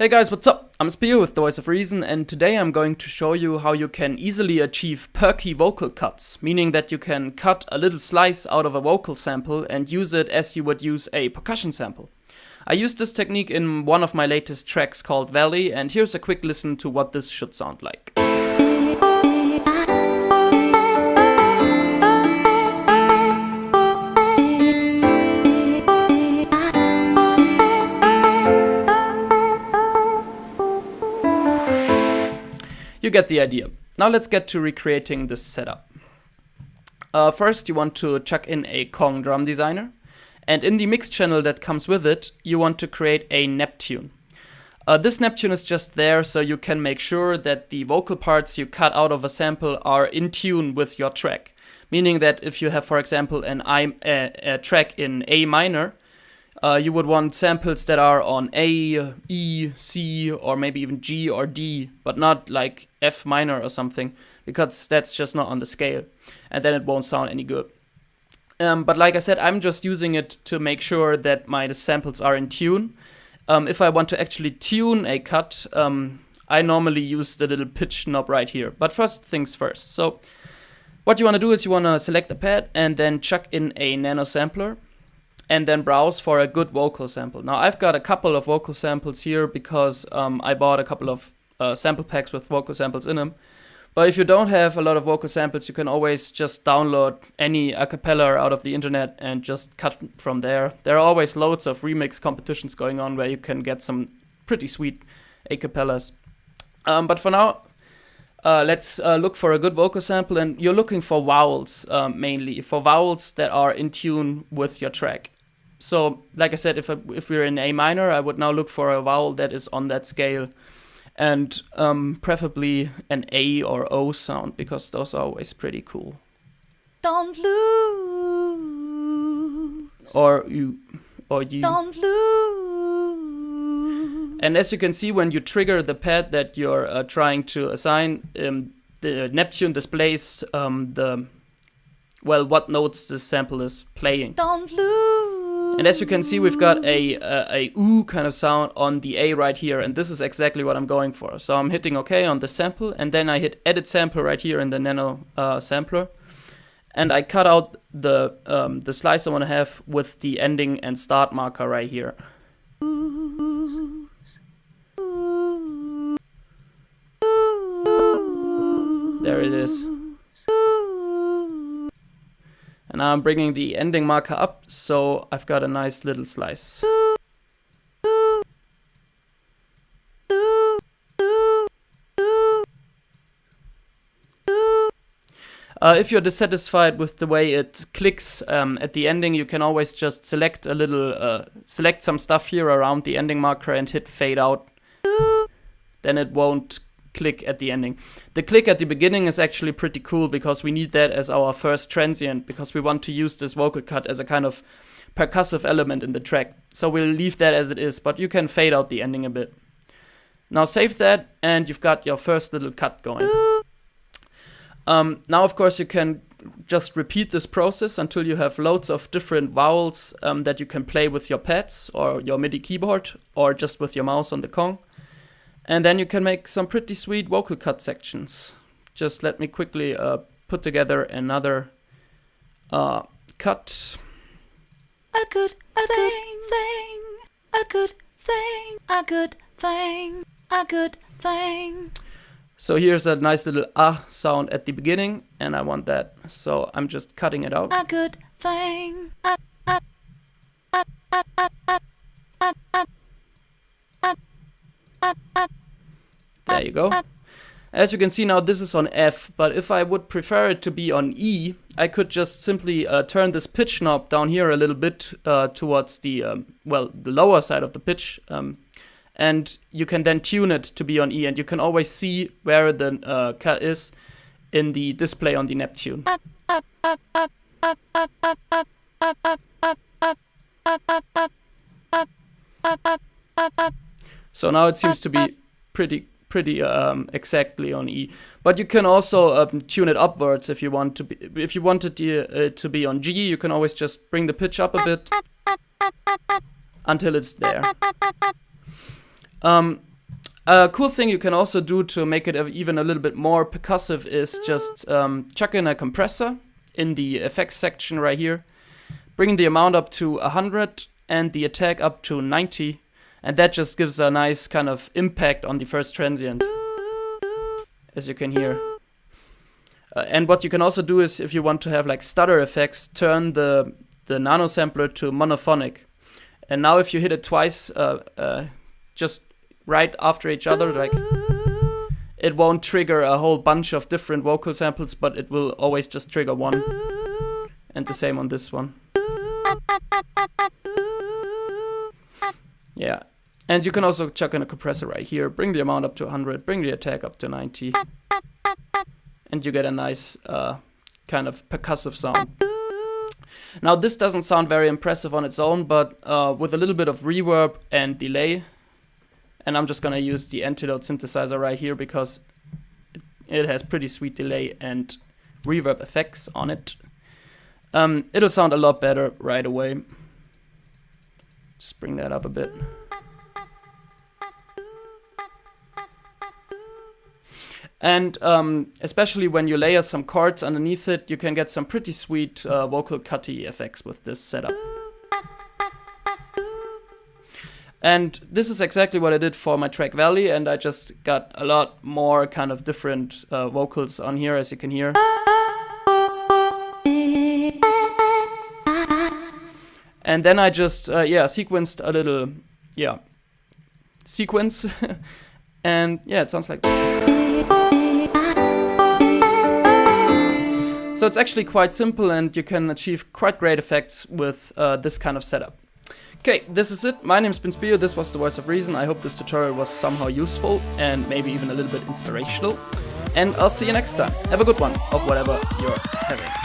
Hey guys, what's up? I'm Speo with the Voice of Reason, and today I'm going to show you how you can easily achieve perky vocal cuts, meaning that you can cut a little slice out of a vocal sample and use it as you would use a percussion sample. I used this technique in one of my latest tracks called Valley, and here's a quick listen to what this should sound like. You get the idea. Now let's get to recreating this setup. First you want to chuck in a Kong drum designer, and in the mix channel that comes with it, you want to create a Neptune. This Neptune is just there so you can make sure that the vocal parts you cut out of a sample are in tune with your track. Meaning that if you have, for example, a track in A minor, you would want samples that are on A, E, C, or maybe even G or D, but not like F minor or something, because that's just not on the scale, and then it won't sound any good. But like I said, I'm just using it to make sure that my samples are in tune. If I want to actually tune a cut, I normally use the little pitch knob right here. But first things first. So what you want to do is you want to select a pad and then chuck in a nano sampler, and then browse for a good vocal sample. Now I've got a couple of vocal samples here because I bought a couple of sample packs with vocal samples in them. But if you don't have a lot of vocal samples, you can always just download any a cappella out of the internet and just cut from there. There are always loads of remix competitions going on where you can get some pretty sweet a cappellas. But for now, let's look for a good vocal sample, and you're looking for vowels mainly, for vowels that are in tune with your track. So, like I said, if we're in A minor, I would now look for a vowel that is on that scale, and preferably an A or O sound, because those are always pretty cool. Don't lose. Or you. Don't lose. And as you can see, when you trigger the pad that you're trying to assign, the Neptune displays what notes this sample is playing. Don't lose. And as you can see, we've got a ooh kind of sound on the A right here, and this is exactly what I'm going for. So I'm hitting OK on the sample, and then I hit Edit Sample right here in the nano sampler, and I cut out the slice I want to have with the ending and start marker right here. There it is. And now I'm bringing the ending marker up, so I've got a nice little slice. If you're dissatisfied with the way it clicks at the ending, you can always just select a little, select some stuff here around the ending marker and hit fade out. Then it won't click at the ending. The click at the beginning is actually pretty cool because we need that as our first transient, because we want to use this vocal cut as a kind of percussive element in the track. So we'll leave that as it is, but you can fade out the ending a bit. Now save that, and you've got your first little cut going. Now of course you can just repeat this process until you have loads of different vowels that you can play with your pads or your MIDI keyboard or just with your mouse on the Kong. And then you can make some pretty sweet vocal cut sections. Just let me quickly put together another cut. A good thing, a good thing, a good thing, a good thing. So here's a nice little sound at the beginning, and I want that. So I'm just cutting it out. A good thing. There you go. As you can see now, this is on F, but if I would prefer it to be on E, I could just simply turn this pitch knob down here a little bit towards the lower side of the pitch, and you can then tune it to be on E, and you can always see where the cut is in the display on the Neptune. So now it seems to be pretty exactly on E, but you can also tune it upwards if you want to be. If you wanted it to be on G, you can always just bring the pitch up a bit until it's there. A cool thing you can also do to make it even a little bit more percussive is just chuck in a compressor in the effects section right here, bring the amount up to 100 and the attack up to 90, and that just gives a nice kind of impact on the first transient, as you can hear. And what you can also do is, if you want to have like stutter effects, turn the nano sampler to monophonic. And now if you hit it twice, just right after each other, like, it won't trigger a whole bunch of different vocal samples, but it will always just trigger one. And the same on this one. Yeah. And you can also chuck in a compressor right here, bring the amount up to 100, bring the attack up to 90. And you get a nice kind of percussive sound. Now this doesn't sound very impressive on its own, but with a little bit of reverb and delay, and I'm just gonna use the Antidote synthesizer right here because it has pretty sweet delay and reverb effects on it. It'll sound a lot better right away. Just bring that up a bit. And especially when you layer some chords underneath it, you can get some pretty sweet vocal cutty effects with this setup. And this is exactly what I did for my track Valley, and I just got a lot more kind of different vocals on here, as you can hear. And then I just, sequenced a little, sequence. And yeah, it sounds like this. So it's actually quite simple, and you can achieve quite great effects with this kind of setup. Okay, this is it. My name's been Speo. This was The Voice of Reason. I hope this tutorial was somehow useful and maybe even a little bit inspirational. And I'll see you next time. Have a good one of whatever you're having.